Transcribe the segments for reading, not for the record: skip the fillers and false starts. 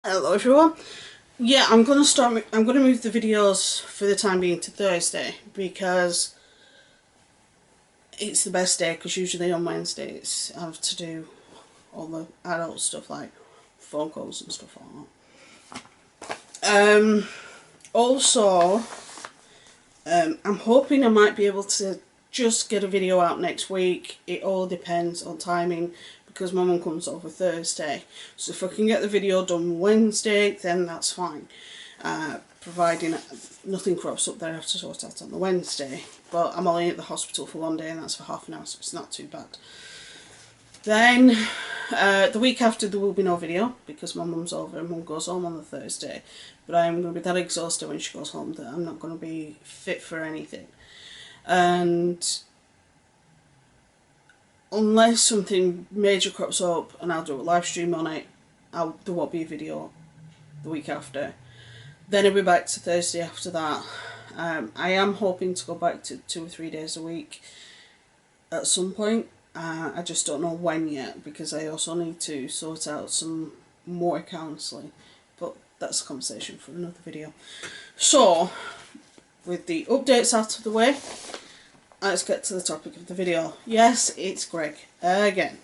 Hello everyone. Yeah, I'm gonna move the videos for the time being to Thursday because it's the best day. Because usually on Wednesdays I have to do all the adult stuff like phone calls and stuff like that. Also, I'm hoping I might be able to just get a video out next week. It all depends on timing because my mum comes over Thursday. So if I can get the video done Wednesday, then that's fine. Providing nothing crops up that I have to sort out on the Wednesday. But I'm only at the hospital for one day and that's for half an hour, so it's not too bad. Then the week after there will be no video because my mum's over and mum goes home on the Thursday. But I am going to be that exhausted when she goes home that I'm not going to be fit for anything. And unless something major crops up and I'll do a live stream on it, there won't be a video the week after. Then I'll be back to Thursday after that. I am hoping to go back to 2 or 3 days a week at some point. I just don't know when yet because I also need to sort out some more counselling. But that's a conversation for another video. So, with the updates out of the way, let's get to the topic of the video. Yes, it's Greg again.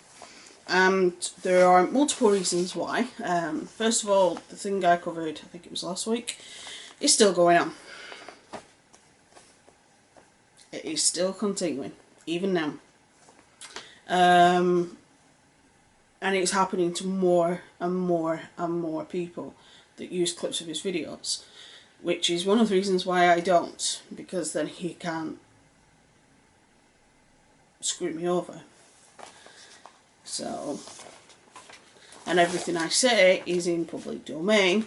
And there are multiple reasons why. First of all, the thing I covered, I think it was last week, is still going on. It is still continuing, even now. And it's happening to more and more and more people that use clips of his videos, which is one of the reasons why I don't, because then he can't screw me over. So, and everything I say is in public domain,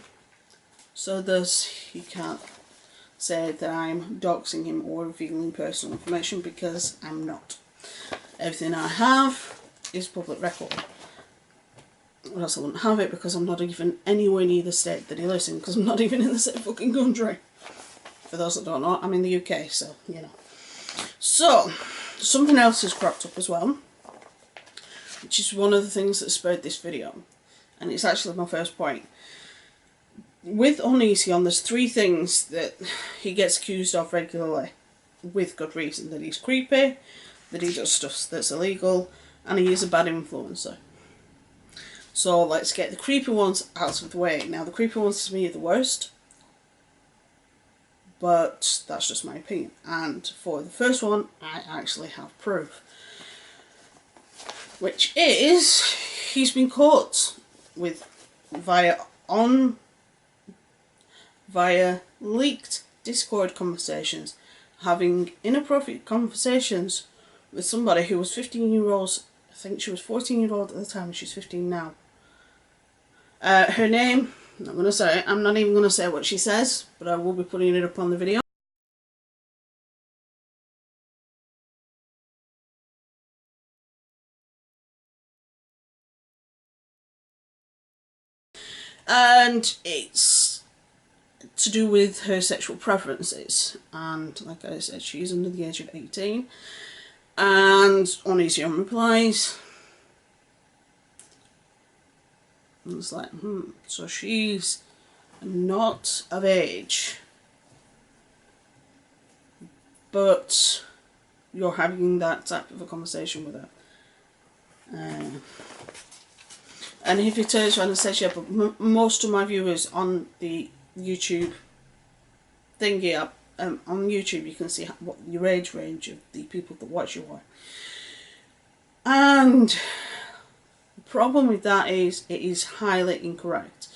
so thus he can't say that I'm doxing him or revealing personal information because I'm not. Everything I have is public record. Or else I wouldn't have it because I'm not even anywhere near the state that he lives in, because I'm not even in the same fucking country. For those that don't know, I'm in the UK, so, you know. So, something else has cropped up as well, which is one of the things that spurred this video. And it's actually my first point. With Onision, there's 3 things that he gets accused of regularly, with good reason. That he's creepy, that he does stuff that's illegal, and he is a bad influencer. So let's get the creepy ones out of the way. Now the creepy ones to me are the worst, but that's just my opinion. And for the first one, I actually have proof. Which is, he's been caught with via leaked Discord conversations, having inappropriate conversations with somebody who was 15 years old. I think she was 14-year-old at the time, she's 15 now. Her name, I'm not going to say it. I'm not even going to say what she says, but I will be putting it up on the video. And it's to do with her sexual preferences. And like I said, she's under the age of 18. And Onision replies, and it's like, so she's not of age, but you're having that type of a conversation with her. And if he turns around and says, yeah, but most of my viewers on the YouTube thingy up, on YouTube you can see what your age range of the people that watch you are. And the problem with that is, it is highly incorrect.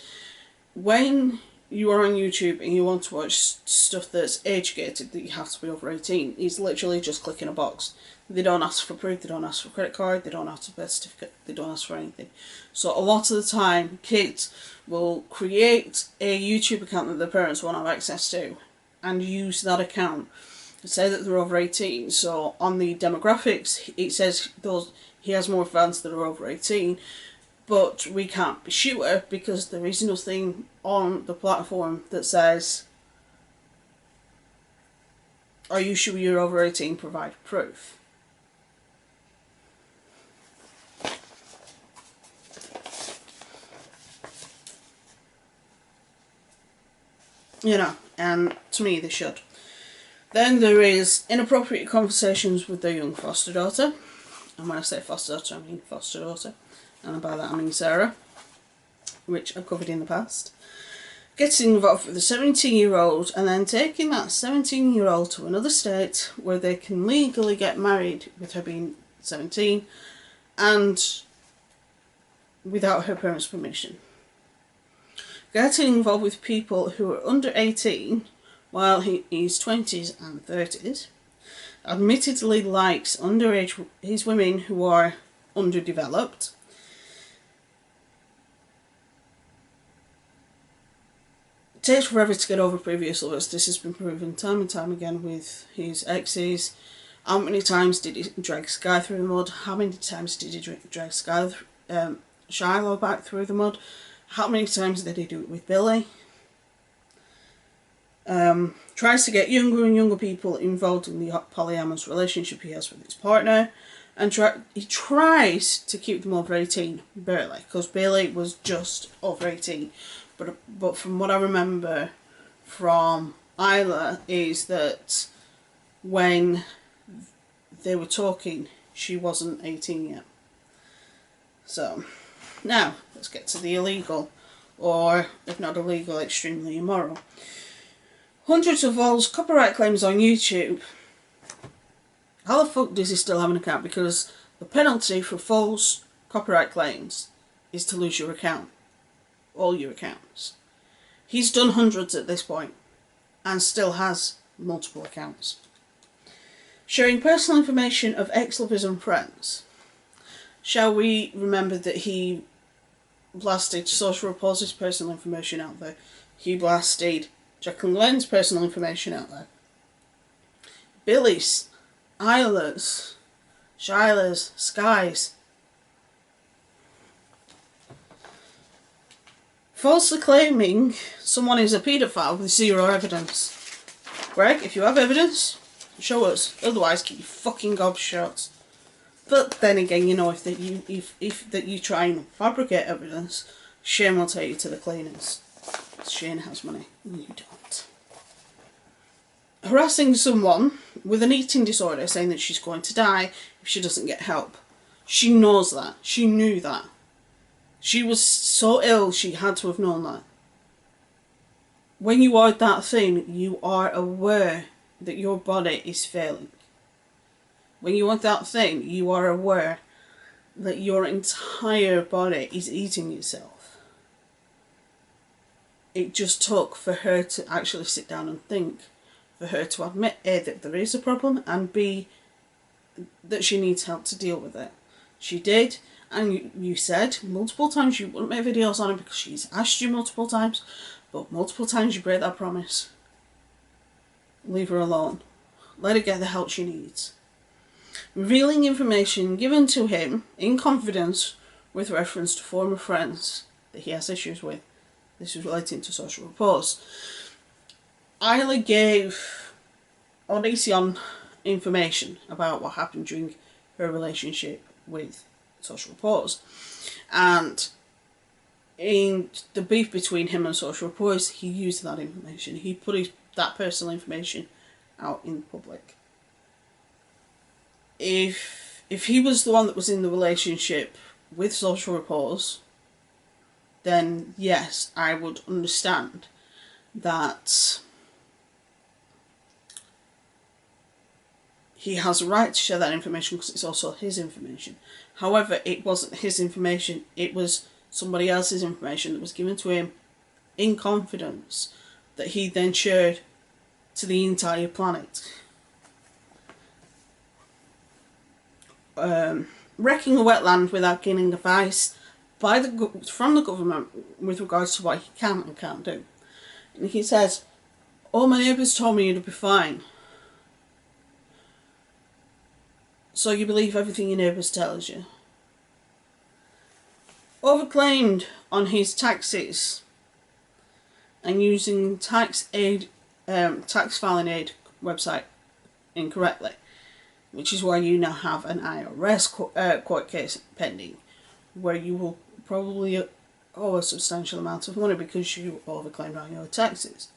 When you are on YouTube and you want to watch stuff that's age-gated, that you have to be over 18, it's literally just clicking a box. They don't ask for proof, they don't ask for credit card, they don't ask for birth certificate, they don't ask for anything. So a lot of the time, kids will create a YouTube account that their parents won't have access to and use that account to say that they're over 18. So on the demographics, it says he has more fans that are over 18, but we can't be sure because there is nothing on the platform that says, are you sure you're over 18, provide proof. You know, and to me they should. Then there is inappropriate conversations with their young foster daughter. And when I say foster daughter, I mean foster daughter. And by that I mean Sarah, which I've covered in the past. Getting involved with a 17-year-old and then taking that 17-year-old to another state where they can legally get married with her being 17 and without her parents' permission. Getting involved with people who are under 18 while he's 20s and 30s. Admittedly likes underage his women who are underdeveloped. It takes forever to get over previous lovers. This has been proven time and time again with his exes. How many times did he drag Sky through the mud? How many times did he drag Shiloh back through the mud? How many times did he do it with Billy? Tries to get younger and younger people involved in the polyamorous relationship he has with his partner. And he tries to keep them over 18, barely, because Billy was just over 18. But from what I remember from Isla is that when they were talking, she wasn't 18 yet. So, now, let's get to the illegal, or if not illegal, extremely immoral. Hundreds of false copyright claims on YouTube. How the fuck does he still have an account? Because the penalty for false copyright claims is to lose your account. All your accounts. He's done hundreds at this point and still has multiple accounts. Sharing personal information of ex-lovers and friends. Shall we remember that he blasted Social Report's personal information out there? He blasted Jacqueline Glenn's personal information out there. Billy's, Isla's, Shiloh's, Sky's. Falsely claiming someone is a paedophile with zero evidence. Greg, if you have evidence, show us. Otherwise, keep your fucking gob shut. But then again, you know, if you try and fabricate evidence, Shane will take you to the cleaners. Shane has money, and you don't. Harassing someone with an eating disorder, saying that she's going to die if she doesn't get help. She knows that. She knew that. She was so ill, she had to have known that. When you are that thin, you are aware that your body is failing. When you are that thin, you are aware that your entire body is eating itself. It just took for her to actually sit down and think, for her to admit A, that there is a problem, and B, that she needs help to deal with it. She did. And you said multiple times you wouldn't make videos on it because she's asked you multiple times, but multiple times you break that promise. Leave her alone. Let her get the help she needs. Revealing information given to him in confidence with reference to former friends that he has issues with. This is relating to Social Reports. Isla gave Onision information about what happened during her relationship with Social Reports, and in the beef between him and Social Reports, he used that information. He put that personal information out in public. If he was the one that was in the relationship with Social Reports, then yes, I would understand that he has a right to share that information because it's also his information. However, it wasn't his information, it was somebody else's information that was given to him in confidence that he then shared to the entire planet. Wrecking a wetland without gaining advice from the government with regards to what he can and can't do. And he says, all my neighbours told me you'd be fine. So you believe everything your neighbours tells you. Overclaimed on his taxes and using tax filing aid website incorrectly, which is why you now have an IRS court case pending, where you will probably owe a substantial amount of money because you overclaimed on your taxes.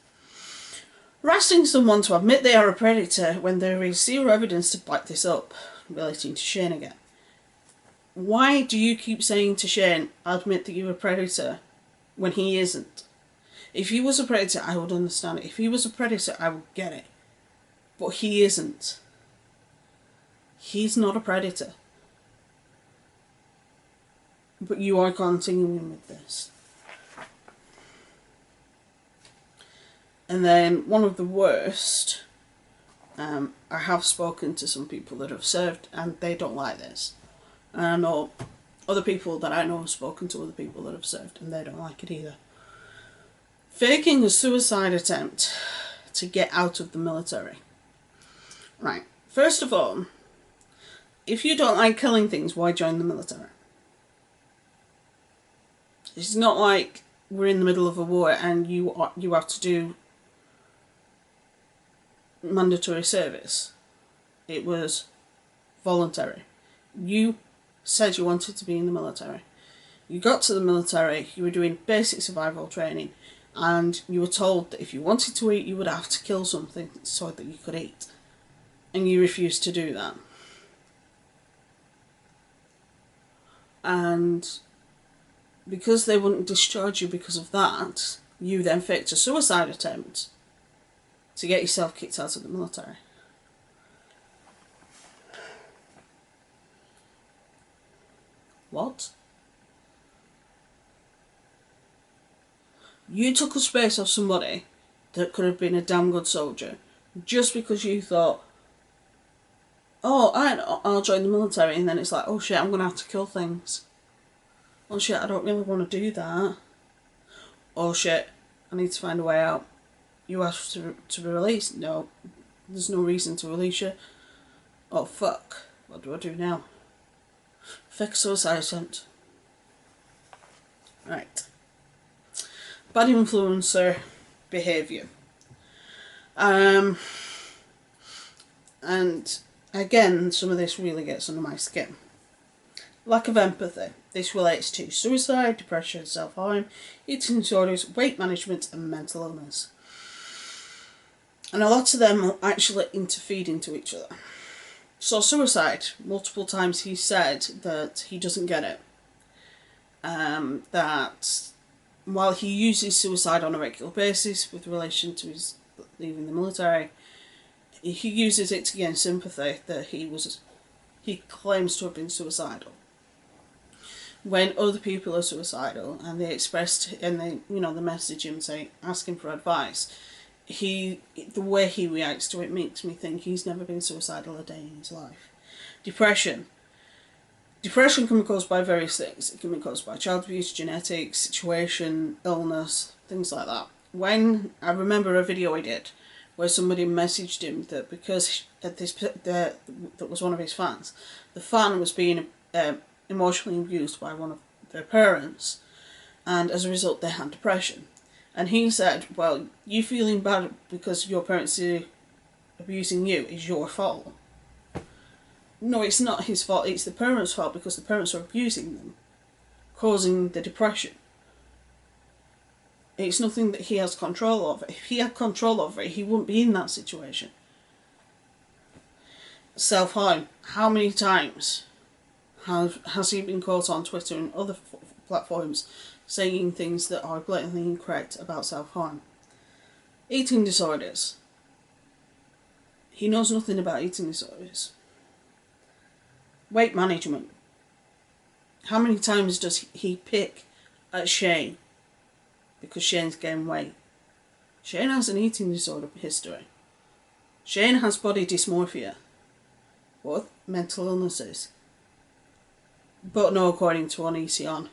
Harassing someone to admit they are a predator when there is zero evidence to back this up, relating to Shane again. Why do you keep saying to Shane, admit that you're a predator, when he isn't? If he was a predator, I would understand it. If he was a predator, I would get it. But he isn't. He's not a predator. But you are continuing with this. And then one of the worst, I have spoken to some people that have served and they don't like this. And I know other people that I know have spoken to other people that have served and they don't like it either. Faking a suicide attempt to get out of the military. Right, first of all, if you don't like killing things, why join the military? It's not like we're in the middle of a war and you have to do mandatory service. It was voluntary. You said you wanted to be in the military. You got to the military, you were doing basic survival training, and you were told that if you wanted to eat, you would have to kill something so that you could eat. And you refused to do that. And because they wouldn't discharge you because of that, you then faked a suicide attempt to get yourself kicked out of the military. What? You took a space off somebody that could have been a damn good soldier just because you thought, oh, I'll join the military, and then it's like, oh shit, I'm going to have to kill things. Oh shit, I don't really want to do that. Oh shit, I need to find a way out. You asked to be released? No, there's no reason to release you. Oh fuck, what do I do now? Fake suicide attempt. Right. Bad influencer behaviour. And again, some of this really gets under my skin. Lack of empathy. This relates to suicide, depression, self-harm, eating disorders, weight management and mental illness. And a lot of them are actually interfeed into each other. So suicide, multiple times he said that he doesn't get it. That while he uses suicide on a regular basis with relation to his leaving the military, he uses it to gain sympathy that he claims to have been suicidal. When other people are suicidal and they message him saying, ask him for advice, the way he reacts to it makes me think he's never been suicidal a day in his life. Depression. Depression can be caused by various things. It can be caused by child abuse, genetics, situation, illness, things like that. When I remember a video I did where somebody messaged him that because that was one of his fans, the fan was being emotionally abused by one of their parents, and as a result they had depression. And he said, well, you feeling bad because your parents are abusing you is your fault. No, it's not his fault, it's the parents' fault because the parents are abusing them, causing the depression. It's nothing that he has control over. If he had control over it, he wouldn't be in that situation. Self-harm. How many times has he been caught on Twitter and other platforms saying things that are blatantly incorrect about self-harm? Eating disorders. He knows nothing about eating disorders. Weight management. How many times does he pick at Shane because Shane's gained weight? Shane has an eating disorder history. Shane has body dysmorphia. What? Mental illnesses. But no, according to Onision,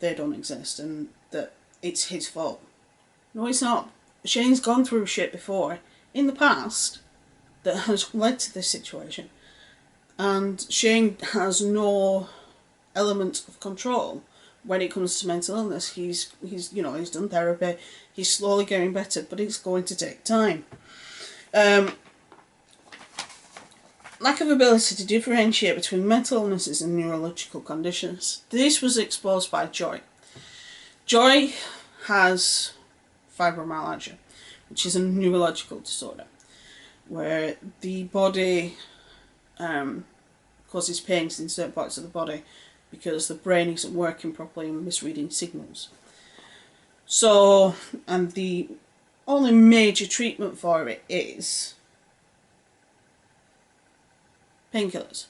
they don't exist and that it's his fault. No, it's not. Shane's gone through shit before in the past that has led to this situation. And Shane has no element of control when it comes to mental illness. He's done therapy, he's slowly getting better, but it's going to take time. Lack of ability to differentiate between mental illnesses and neurological conditions. This was exposed by Joy. Joy has fibromyalgia, which is a neurological disorder, where the body causes pains in certain parts of the body because the brain isn't working properly and misreading signals. So, and the only major treatment for it is painkillers.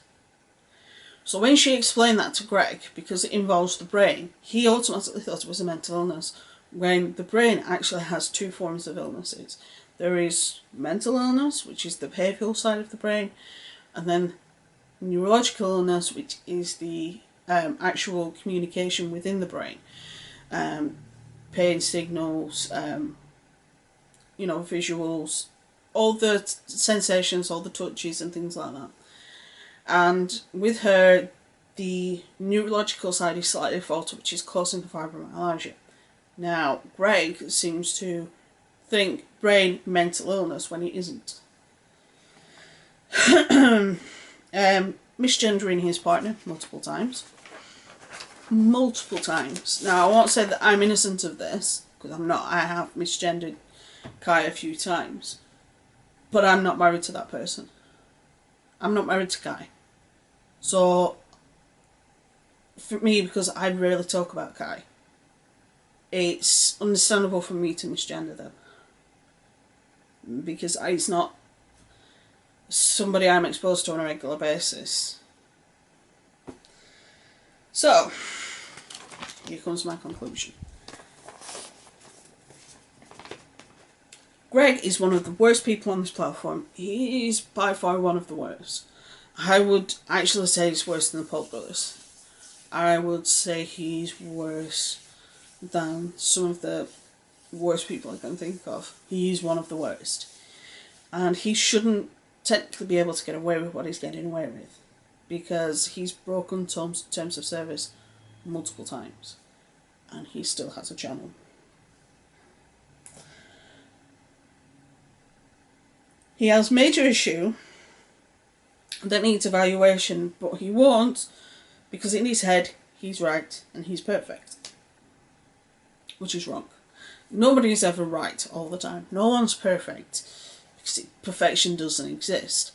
So when she explained that to Greg, because it involves the brain, he automatically thought it was a mental illness, when the brain actually has two forms of illnesses. There is mental illness, which is the behavioural side of the brain, and then neurological illness, which is the actual communication within the brain. Pain signals, visuals, all the sensations, all the touches and things like that. And with her, the neurological side is slightly faulty, which is causing the fibromyalgia. Now, Greg seems to think brain mental illness when it isn't. Misgendering his partner multiple times. Now, I won't say that I'm innocent of this, because I'm not. I have misgendered Kai a few times. But I'm not married to that person. I'm not married to Kai. So, for me, because I rarely talk about Kai, it's understandable for me to misgender them. Because it's not somebody I'm exposed to on a regular basis. So, here comes my conclusion. Greg is one of the worst people on this platform. He is by far one of the worst. I would actually say he's worse than the Paul brothers. I would say he's worse than some of the worst people I can think of. He is one of the worst. And he shouldn't technically be able to get away with what he's getting away with, because he's broken terms of service multiple times. And he still has a channel. He has major issue that needs evaluation, but he won't, because in his head he's right and he's perfect, which is wrong. Nobody's ever right all the time. No one's perfect, because perfection doesn't exist.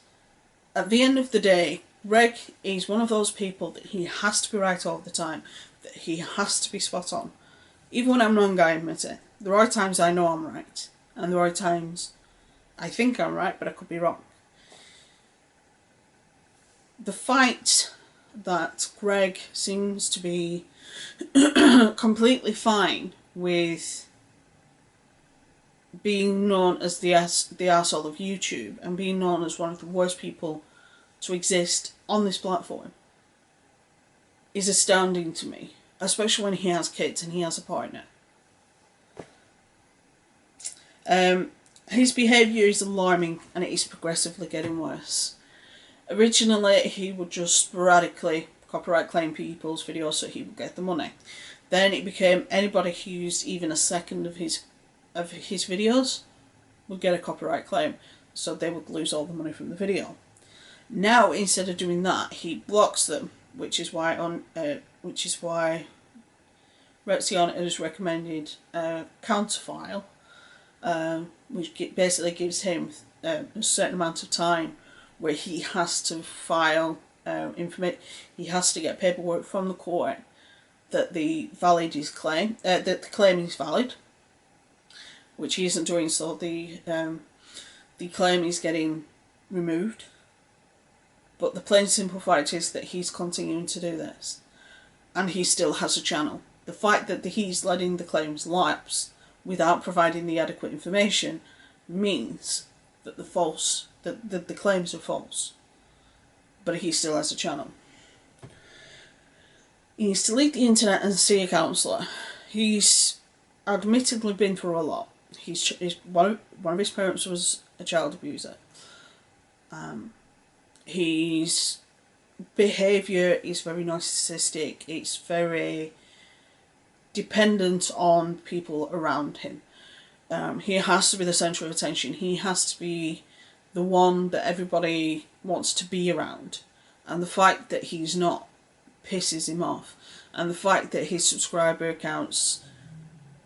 At the end of the day, Greg is one of those people that he has to be right all the time, that he has to be spot on. Even when I'm wrong, I admit it. There are times I know I'm right, and there are times I think I'm right, but I could be wrong. The fact that Greg seems to be completely fine with being known as the arsehole of YouTube and being known as one of the worst people to exist on this platform is astounding to me, especially when he has kids and he has a partner. His behaviour is alarming, and it is progressively getting worse. Originally, he would just sporadically copyright claim people's videos so he would get the money. Then it became anybody who used even a second of his videos would get a copyright claim, so they would lose all the money from the video. Now, instead of doing that, he blocks them, which is why Rexion has recommended a counterfile, which basically gives him a certain amount of time where he has to file information. He has to get paperwork from the court that the claim is valid, which he isn't doing. So the claim is getting removed. But the plain simple fact is that he's continuing to do this, and he still has a channel. The fact that he's letting the claims lapse without providing the adequate information means that the claims are false, but he still has a channel. He needs to leave the internet and see a counsellor. He's admittedly been through a lot. One of his parents was a child abuser. His behaviour is very narcissistic. It's very dependent on people around him. He has to be the centre of attention. He has to be the one that everybody wants to be around. And the fact that he's not pisses him off. And the fact that his subscriber accounts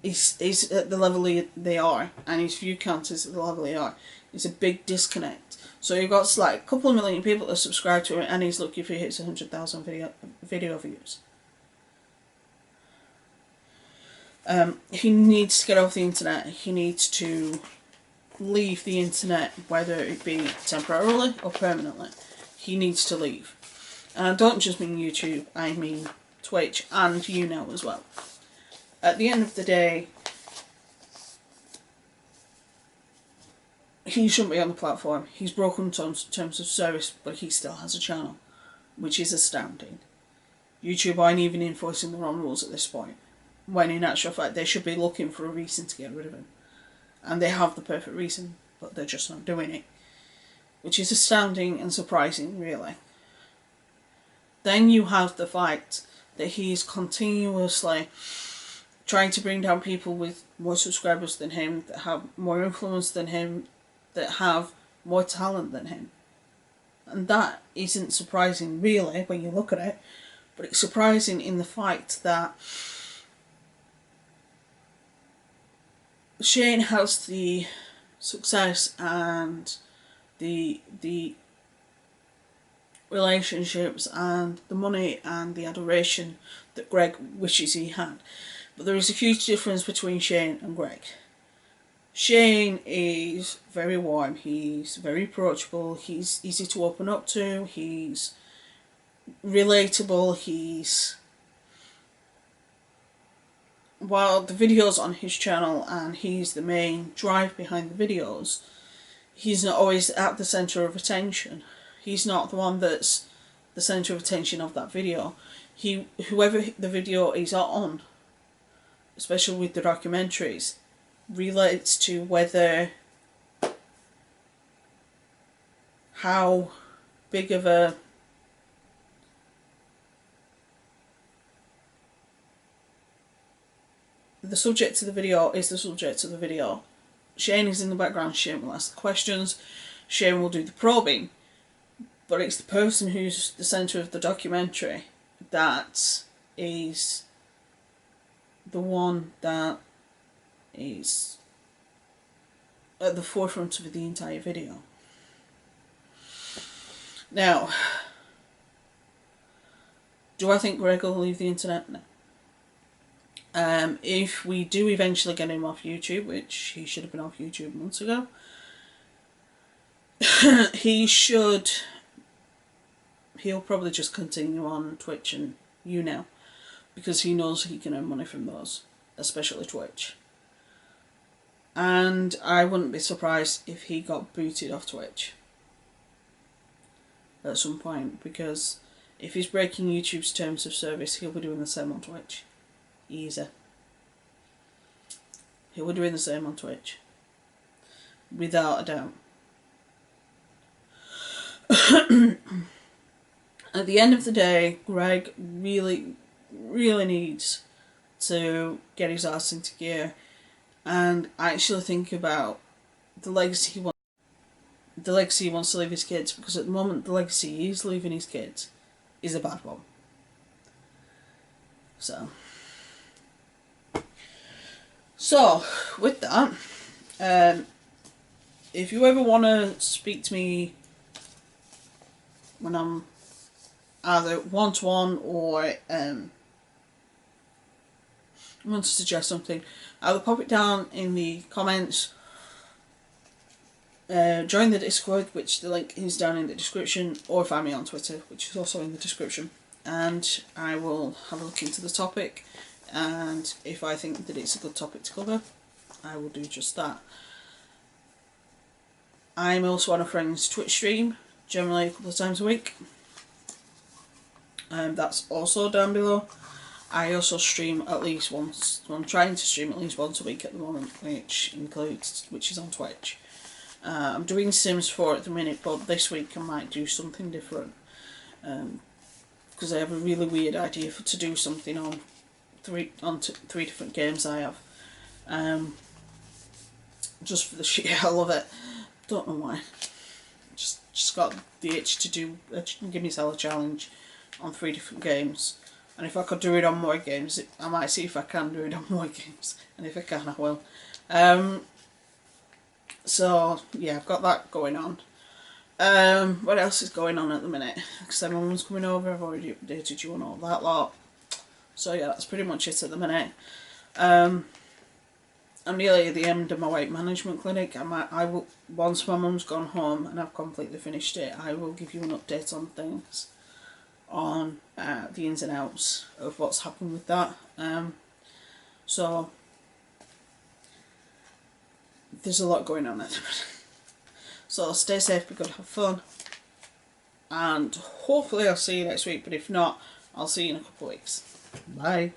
is at the level they are, and his view count is at the level they are. It's a big disconnect. So you've got like a couple of million people that subscribe to it, and he's lucky if he hits 100,000 video views. He needs to get off the internet. He needs to leave the internet, whether it be temporarily or permanently. He needs to leave. And I don't just mean YouTube, I mean Twitch and YouNow as well. At the end of the day, he shouldn't be on the platform. He's broken terms of service, but he still has a channel, which is astounding. YouTube aren't even enforcing their own rules at this point, when in actual fact they should be looking for a reason to get rid of him. And they have the perfect reason, but they're just not doing it. Which is astounding and surprising, really. Then you have the fact that he's continuously trying to bring down people with more subscribers than him, that have more influence than him, that have more talent than him. And that isn't surprising, really, when you look at it, but it's surprising in the fact that Shane has the success and the relationships and the money and the adoration that Greg wishes he had. But there is a huge difference between Shane and Greg. Shane is very warm, he's very approachable, he's easy to open up to, he's relatable, while the videos on his channel and he's the main drive behind the videos, he's not always at the centre of attention. He's not the one that's the centre of attention of that video. Whoever the video is on, especially with the documentaries, relates to how big of a the subject of the video is the subject of the video. Shane is in the background, Shane will ask the questions, Shane will do the probing, but it's the person who's the centre of the documentary that is the one that is at the forefront of the entire video. Now, do I think Greg will leave the internet? No. If we do eventually get him off YouTube, which he should have been off YouTube months ago, he'll probably just continue on Twitch and YouNow, because he knows he can earn money from those, especially Twitch. And I wouldn't be surprised if he got booted off Twitch at some point, because if he's breaking YouTube's terms of service, he'll be doing the same on Twitch. Easy. He'll be doing the same on Twitch, without a doubt. At the end of the day, Greg really, really needs to get his ass into gear and actually think about the legacy he wants to leave his kids, because at the moment the legacy he's leaving his kids is a bad one. So with that, if you ever want to speak to me when I'm either one-to-one or want to suggest something, either pop it down in the comments, join the Discord, which the link is down in the description, or find me on Twitter, which is also in the description, and I will have a look into the topic, and if I think that it's a good topic to cover, I will do just that. I'm also on a friend's Twitch stream, generally a couple of times a week. That's also down below. I also stream at least once. I'm trying to stream at least once a week at the moment, which is on Twitch. I'm doing Sims 4 at the minute, but this week I might do something different, because I have a really weird idea to do something on three different games I have, just for the sheer hell of it. Don't know why. Just got the itch to give myself a challenge on 3 different games And if I could do it on more games, I might see if I can do it on more games. And if I can, I will. So, yeah, I've got that going on. What else is going on at the minute? Because my mum's coming over, I've already updated you on all that lot. So yeah, that's pretty much it at the minute. I'm nearly at the end of my weight management clinic. I will, once my mum's gone home and I've completely finished it, I will give you an update on things, on the ins and outs of what's happened with that. So there's a lot going on at the minute. So stay safe, be good, have fun, and hopefully I'll see you next week, but if not, I'll see you in a couple of weeks. Bye.